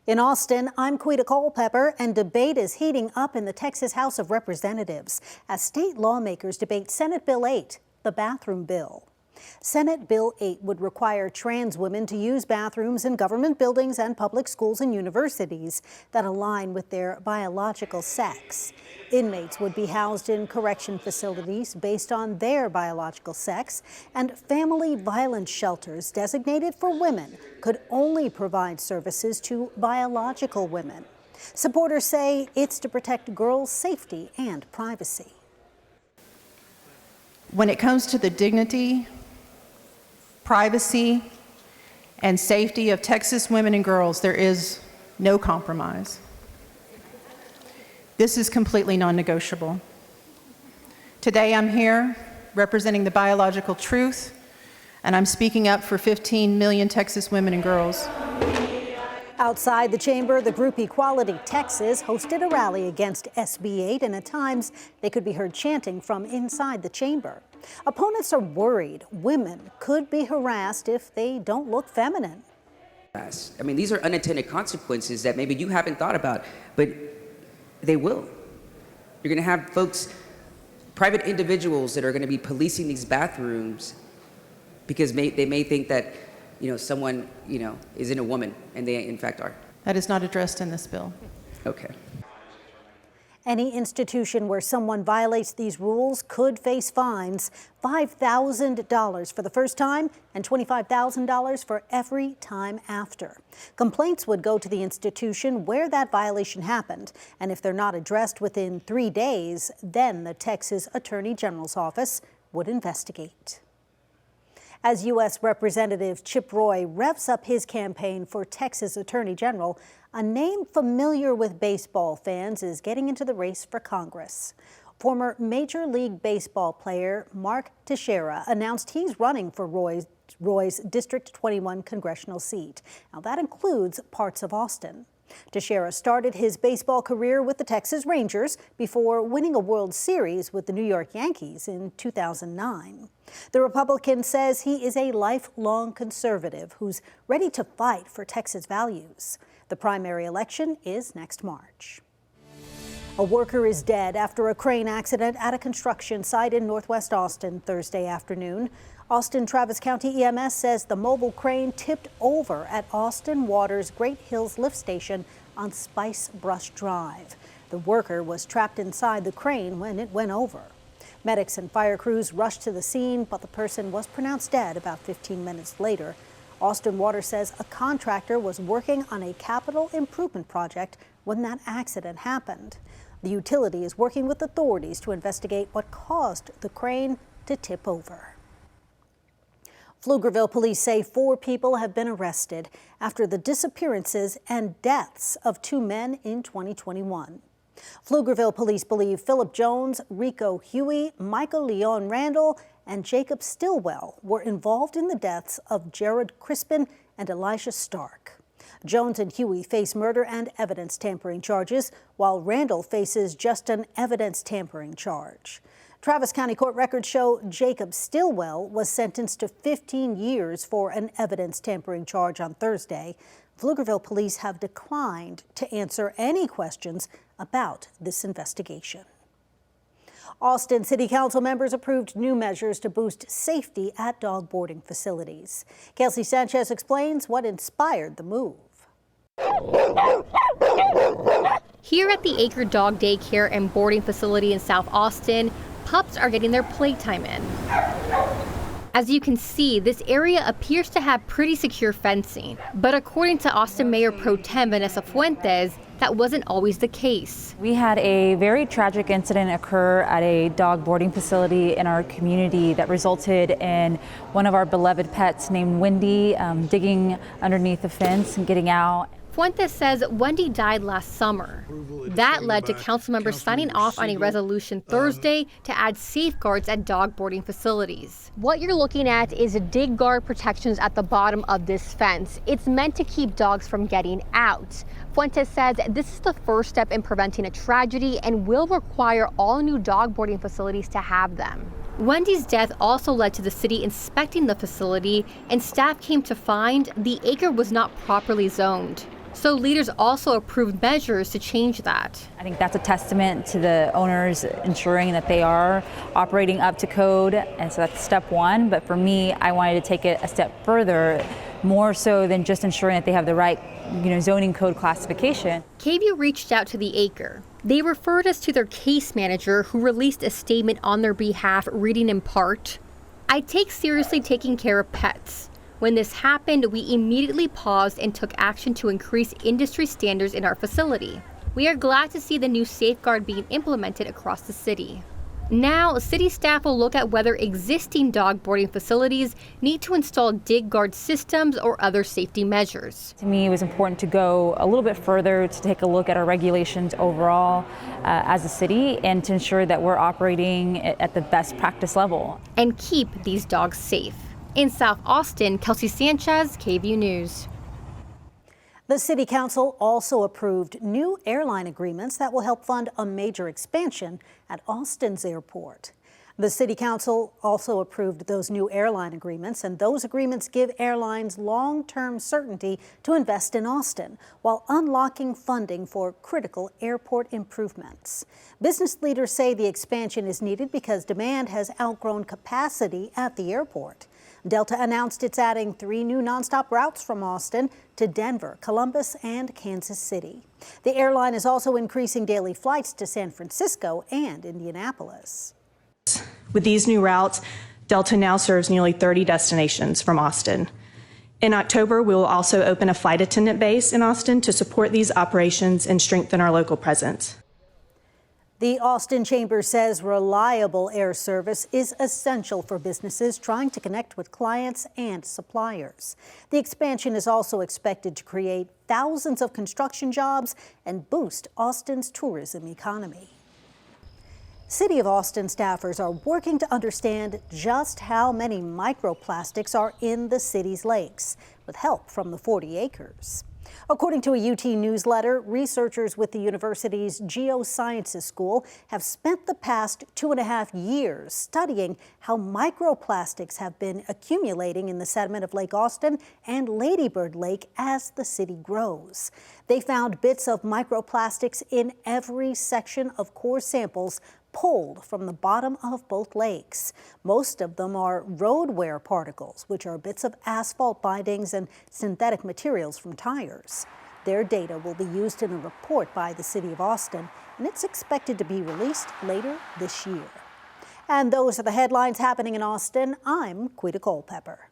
In Austin, I'm Quita Culpepper, and debate is heating up in the Texas House of Representatives as state lawmakers debate Senate Bill 8, the bathroom bill. Senate Bill 8 would require trans women to use bathrooms in government buildings and public schools and universities that align with their biological sex. Inmates would be housed in correction facilities based on their biological sex, and family violence shelters designated for women could only provide services to biological women. Supporters say it's to protect girls' safety and privacy. When it comes to the dignity, privacy, and safety of Texas women and girls, there is no compromise. This is completely non-negotiable. Today I'm here representing the biological truth, and I'm speaking up for 15 million Texas women and girls. Outside the chamber, the group Equality Texas hosted a rally against SB 8, and at times they could be heard chanting from inside the chamber. Opponents are worried women could be harassed if they don't look feminine. I mean, these are unintended consequences that maybe you haven't thought about, but they will. You're going to have folks, private individuals that are going to be policing these bathrooms because they may think that, someone, isn't a woman, and they in fact are. That is not addressed in this bill. Okay. Any institution where someone violates these rules could face fines, $5,000 for the first time and $25,000 for every time after. Complaints would go to the institution where that violation happened, and if they're not addressed within 3 days, then the Texas Attorney General's office would investigate. As U.S. Representative Chip Roy revs up his campaign for Texas Attorney General, a name familiar with baseball fans is getting into the race for Congress. Former Major League Baseball player Mark Teixeira announced he's running for Roy's District 21 congressional seat. Now, that includes parts of Austin. Teixeira started his baseball career with the Texas Rangers before winning a World Series with the New York Yankees in 2009. The Republican says he is a lifelong conservative who's ready to fight for Texas values. The primary election is next March. A worker is dead after a crane accident at a construction site in northwest Austin Thursday afternoon. Austin Travis County EMS says the mobile crane tipped over at Austin Water's Great Hills lift station on Spice Brush Drive. The worker was trapped inside the crane when it went over. Medics and fire crews rushed to the scene, but the person was pronounced dead about 15 minutes later. Austin Water says a contractor was working on a capital improvement project when that accident happened. The utility is working with authorities to investigate what caused the crane to tip over. Pflugerville police say 4 people have been arrested after the disappearances and deaths of 2 men in 2021. Pflugerville police believe Philip Jones, Rico Huey, Michael Leon Randall, and Jacob Stillwell were involved in the deaths of Jared Crispin and Elijah Stark. Jones and Huey face murder and evidence tampering charges, while Randall faces just an evidence tampering charge. Travis County court records show Jacob Stillwell was sentenced to 15 years for an evidence tampering charge on Thursday. Pflugerville police have declined to answer any questions about this investigation. Austin City Council members approved new measures to boost safety at dog boarding facilities. Kelsey Sanchez explains what inspired the move. Here at the Acre Dog Daycare and Boarding Facility in South Austin, pups are getting their playtime in. As you can see, this area appears to have pretty secure fencing, but according to Austin Mayor Pro Tem Vanessa Fuentes, that wasn't always the case. We had a very tragic incident occur at a dog boarding facility in our community that resulted in one of our beloved pets named Wendy digging underneath the fence and getting out. Fuentes says Wendy died last summer. That led to council members signing off on a resolution Thursday to add safeguards at dog boarding facilities. What you're looking at is dig guard protections at the bottom of this fence. It's meant to keep dogs from getting out. Fuentes says this is the first step in preventing a tragedy and will require all new dog boarding facilities to have them. Wendy's death also led to the city inspecting the facility, and staff came to find the acre was not properly zoned. So leaders also approved measures to change that. I think that's a testament to the owners ensuring that they are operating up to code, and so that's step one. But for me, I wanted to take it a step further, more so than just ensuring that they have the right, zoning code classification. KVUE reached out to the Acre. They referred us to their case manager, who released a statement on their behalf, reading in part, "I take seriously taking care of pets. When this happened, we immediately paused and took action to increase industry standards in our facility. We are glad to see the new safeguard being implemented across the city." Now, city staff will look at whether existing dog boarding facilities need to install dig guard systems or other safety measures. To me, it was important to go a little bit further to take a look at our regulations overall as a city and to ensure that we're operating at the best practice level. And keep these dogs safe. In South Austin, Kelsey Sanchez, KVUE News. The City Council also approved new airline agreements that will help fund a major expansion at Austin's airport. The City Council also approved those new airline agreements, and those agreements give airlines long-term certainty to invest in Austin while unlocking funding for critical airport improvements. Business leaders say the expansion is needed because demand has outgrown capacity at the airport. Delta announced it's adding 3 new nonstop routes from Austin to Denver, Columbus, and Kansas City. The airline is also increasing daily flights to San Francisco and Indianapolis. With these new routes, Delta now serves nearly 30 destinations from Austin. In October, we will also open a flight attendant base in Austin to support these operations and strengthen our local presence. The Austin Chamber says reliable air service is essential for businesses trying to connect with clients and suppliers. The expansion is also expected to create thousands of construction jobs and boost Austin's tourism economy. City of Austin staffers are working to understand just how many microplastics are in the city's lakes, with help from the 40 acres. According to a UT newsletter, researchers with the university's Geosciences School have spent the past 2.5 years studying how microplastics have been accumulating in the sediment of Lake Austin and Lady Bird Lake as the city grows. They found bits of microplastics in every section of core samples pulled from the bottom of both lakes. Most of them are road wear particles, which are bits of asphalt bindings and synthetic materials from tires. Their data will be used in a report by the City of Austin, and it's expected to be released later this year. And those are the headlines happening in Austin. I'm Quita Culpepper.